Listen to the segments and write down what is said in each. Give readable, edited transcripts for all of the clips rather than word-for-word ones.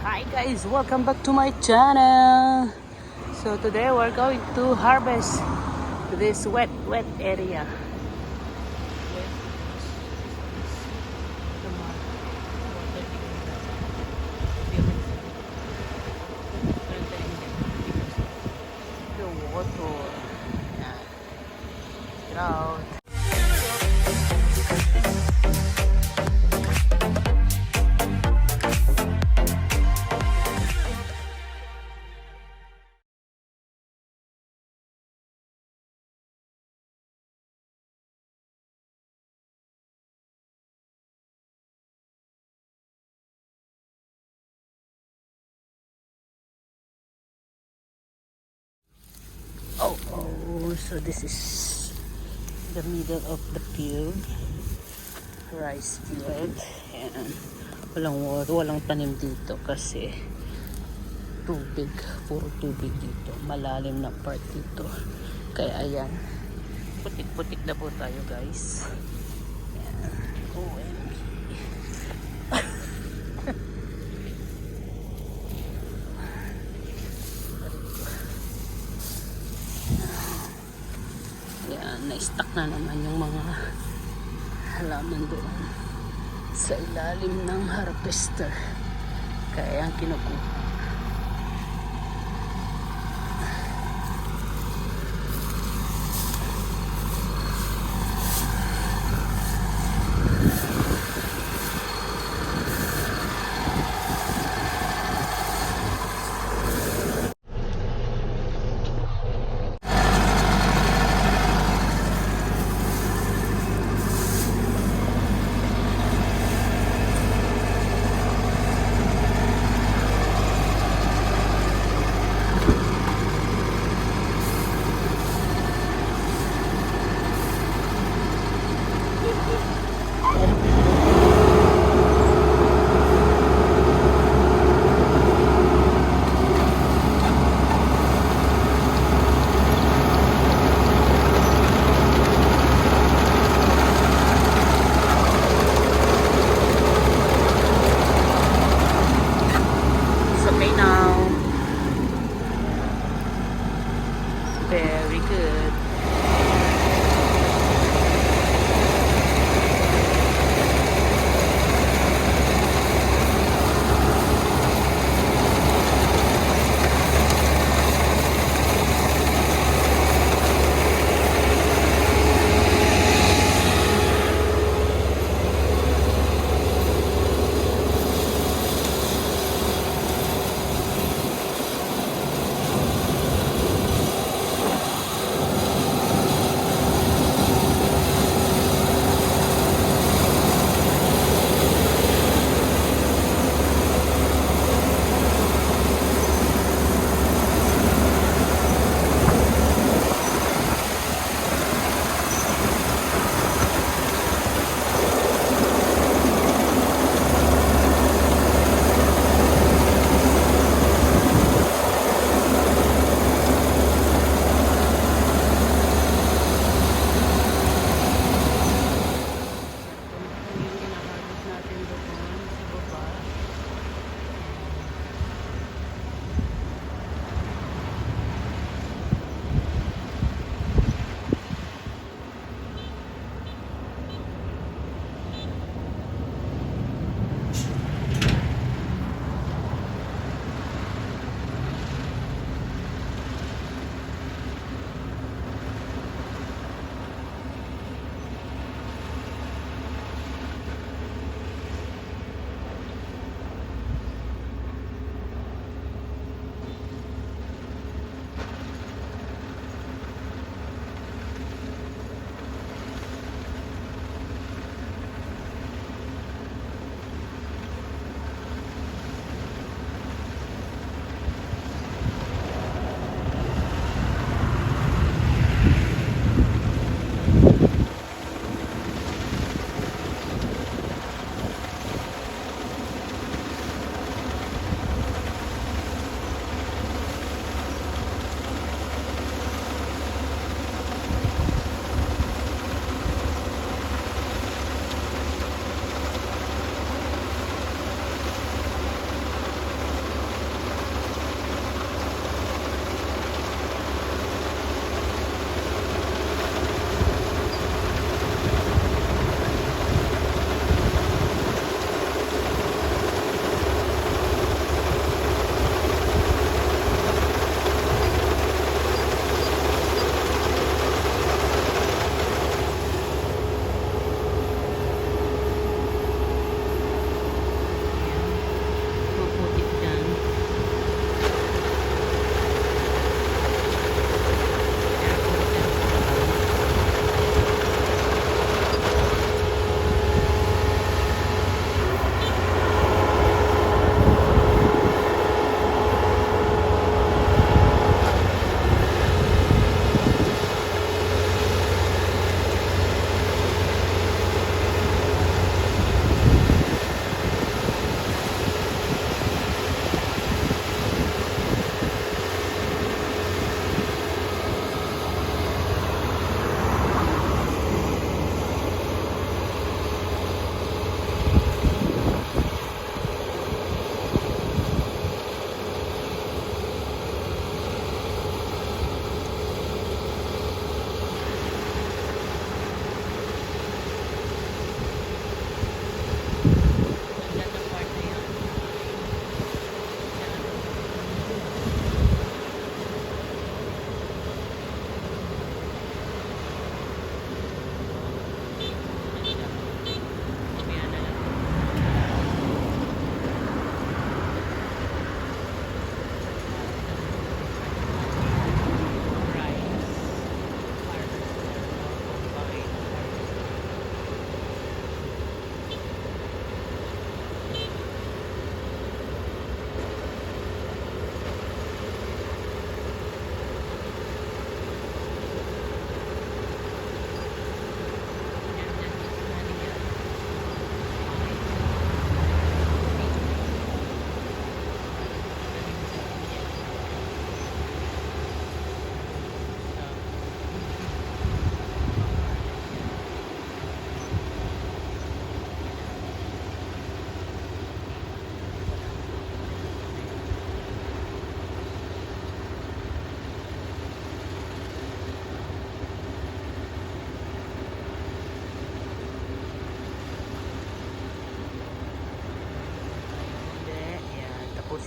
Hi guys, welcome back to my channel. So today we're going to harvest this wet area. The water. Drought. Oh, so this is the middle of the field, rice field, and walang tanim dito kasi tubig, puro tubig dito, malalim na part dito, kaya ayan, putik-putik na po tayo guys. Ayan. OMG. Na-stuck na naman yung mga halaman doon sa ilalim ng harvester, kaya ang kinukuha.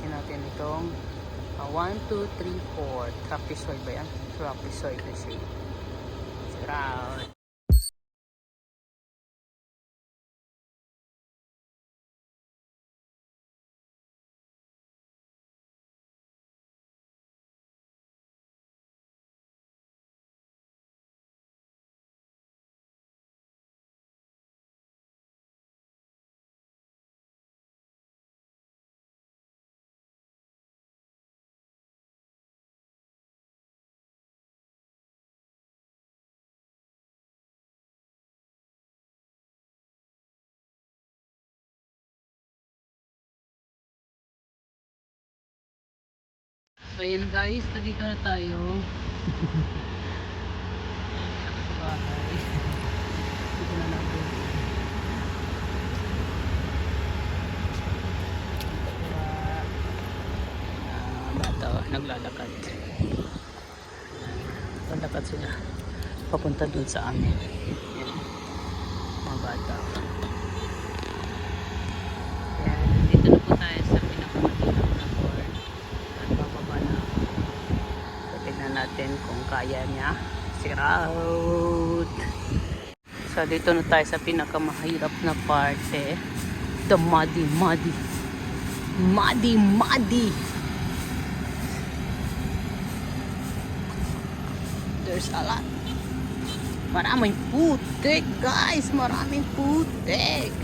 harvestin natin itong 1, 2, 3, 4 trapezoid ba yan? Trapezoid na siya. Check it out. So yun guys, nandito na tayo sa bahay. Dito na natin. Bata, naglalakad. Naglalakad sila. Papunta dun sa amin. Yan. Mga bata. Yan, dito na po tayo sa pinakamahirap na board. At bababa na. So, tignan natin kung kaya niya. Check it out! So, dito na tayo sa pinakamahirap na parte. The muddy. There's a lot. Maraming putik, guys! Maraming putik!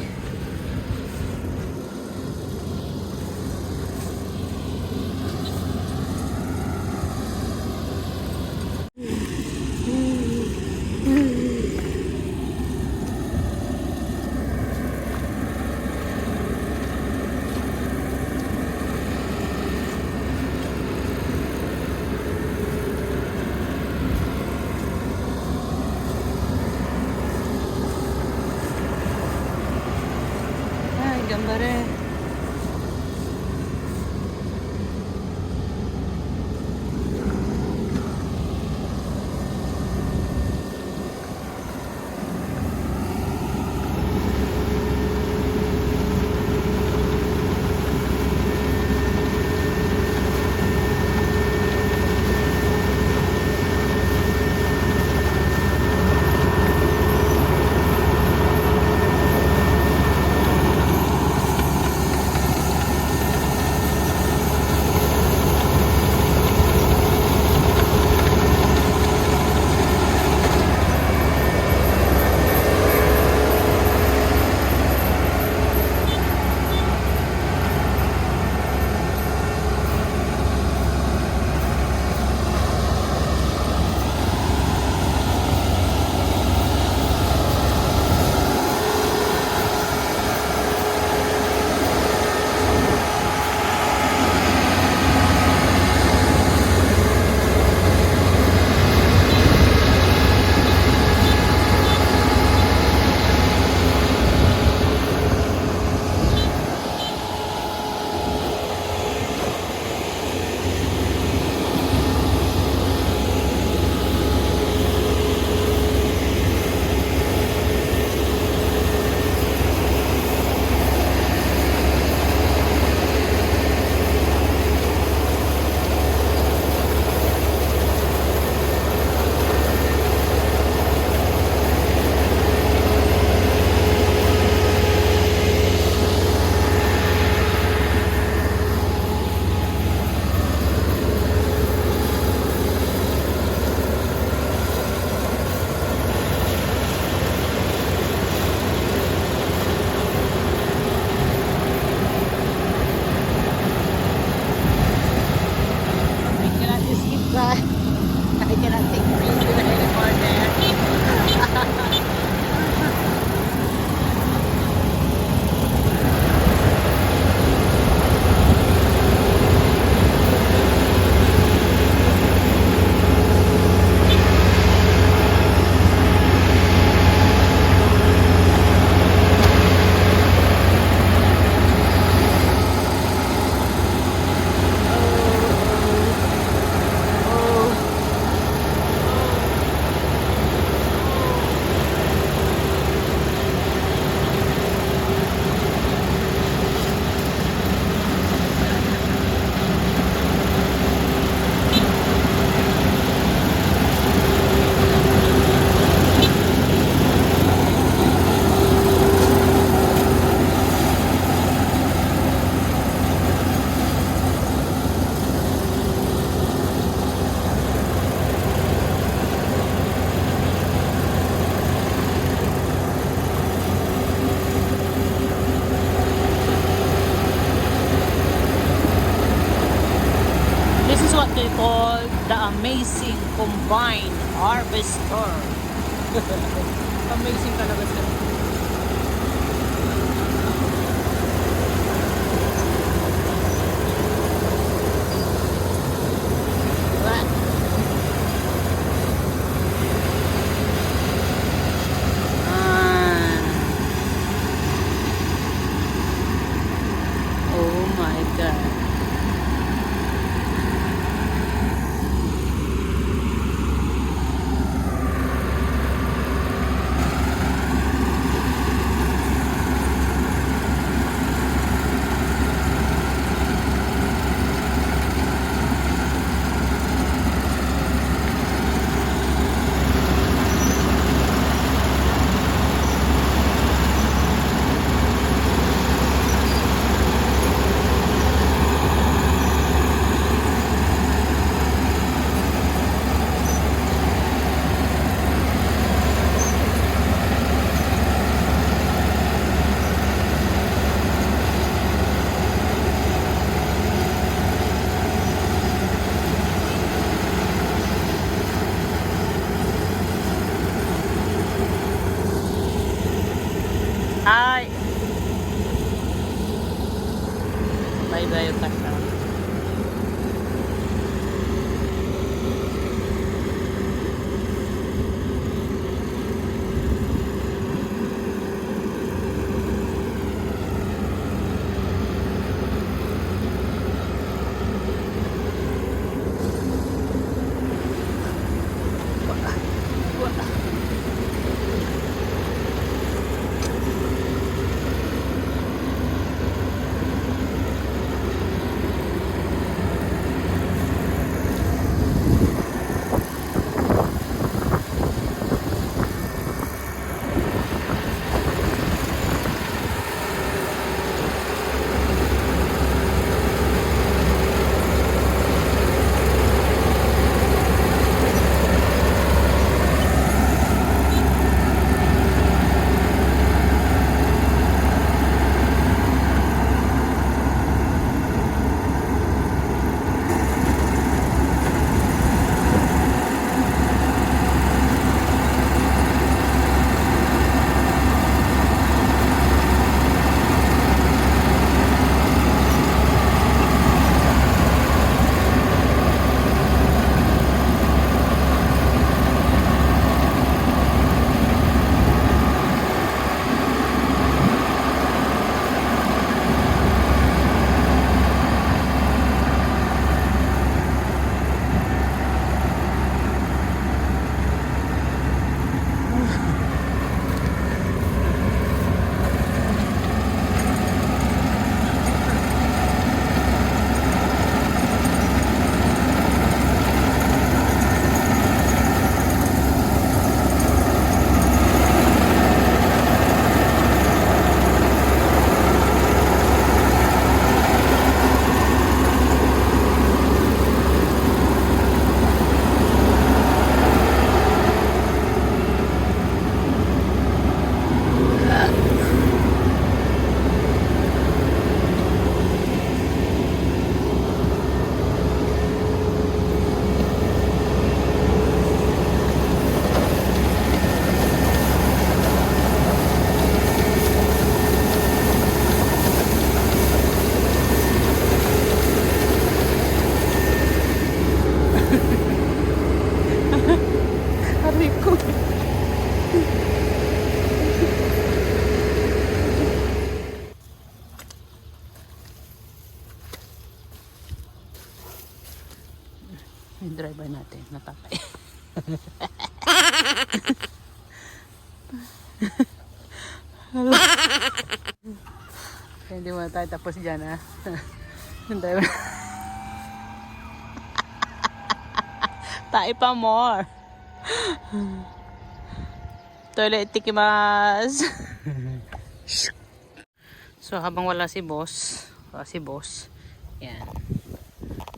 called the Amazing Combined Harvester. Amazing talaga siya. Hi. Bye-bye kasa. Yung driver natin, natatay. Hindi mo na tayo tapos dyan, ha? Yung driver. Tayo pa more. Toilet tikimas. So habang wala si boss, yan.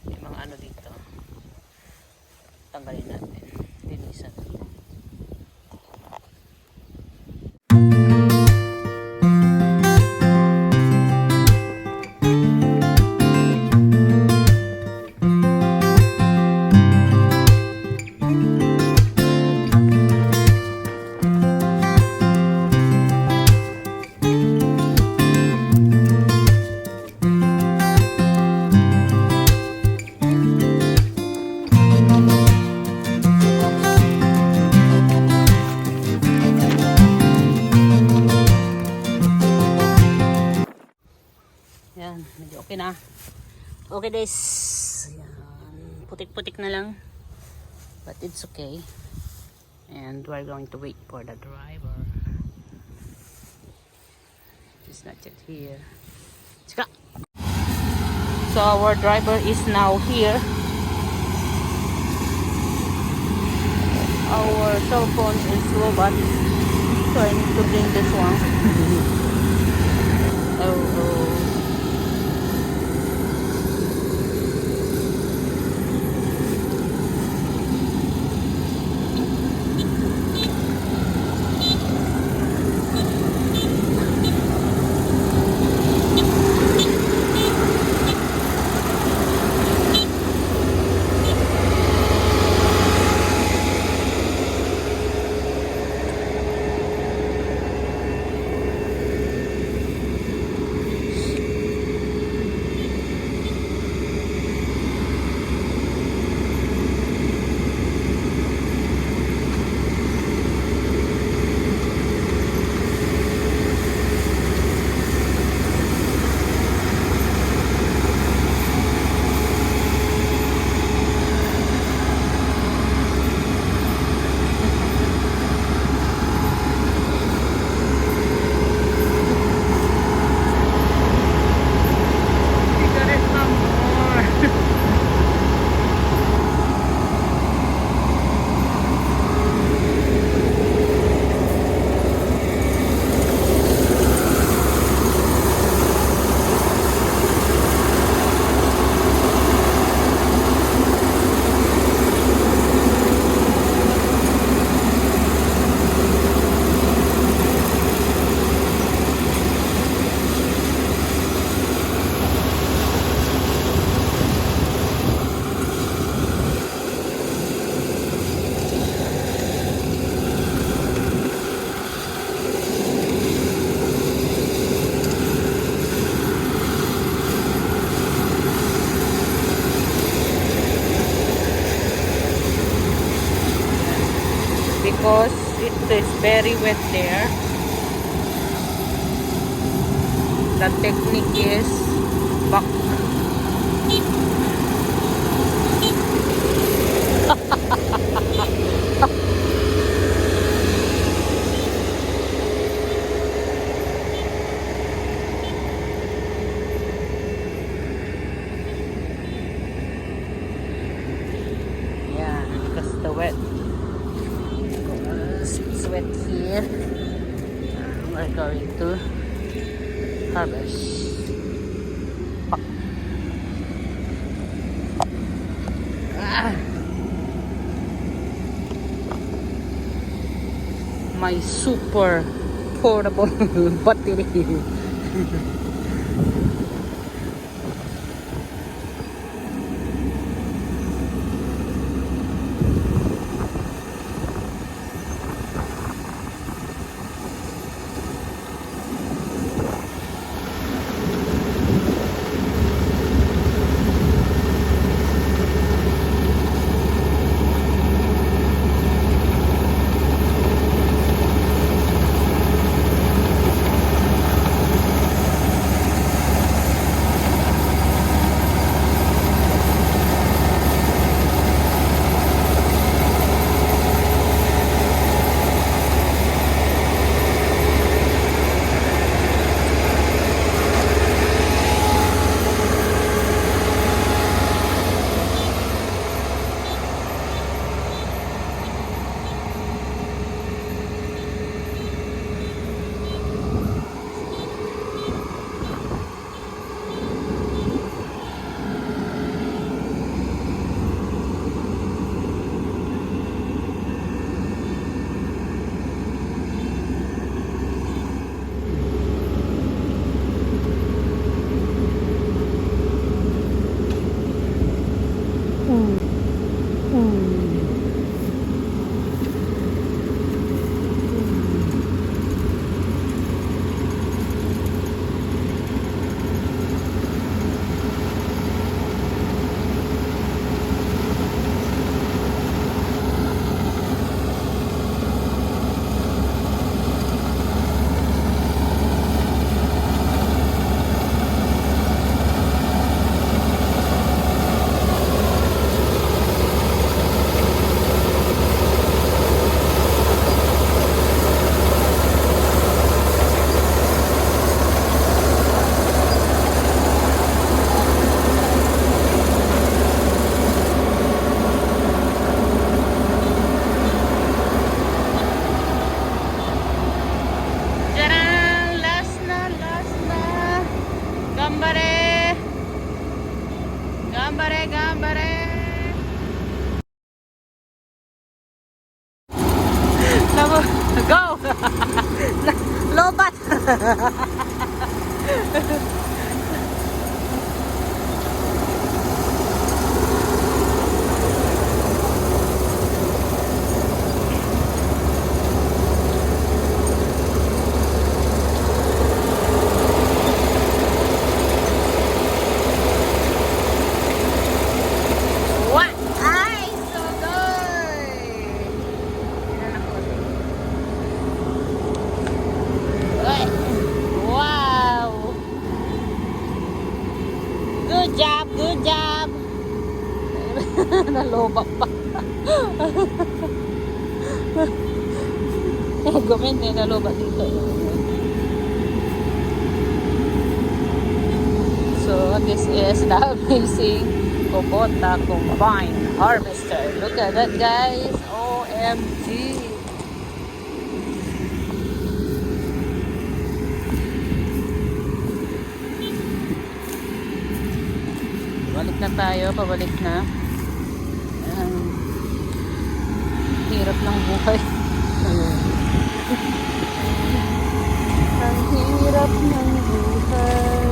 May mga ano dito. Tanggalin natin. Linisan natin. Okay na. Okay guys. Ayan. Putik-putik na lang. But it's okay. And we're going to wait for the driver. He's not yet here. Tsaka! So our driver is now here. Our cell phone is low but so I need to bring this one. Oh. Because it is very wet there. The technique is back. Yeah, because the wet. It's wet here. We're going to harvest. My super portable battery. Gambare, gambare! Go! Lobat! Good job! Naloba pa. Gawin eh, naloba dito. So, this is the amazing Kubota combine harvester. Look at that, guys. OMG! Balik na tayo, pabalik na. Hirap ng buhay. Ang hirap ng buhay.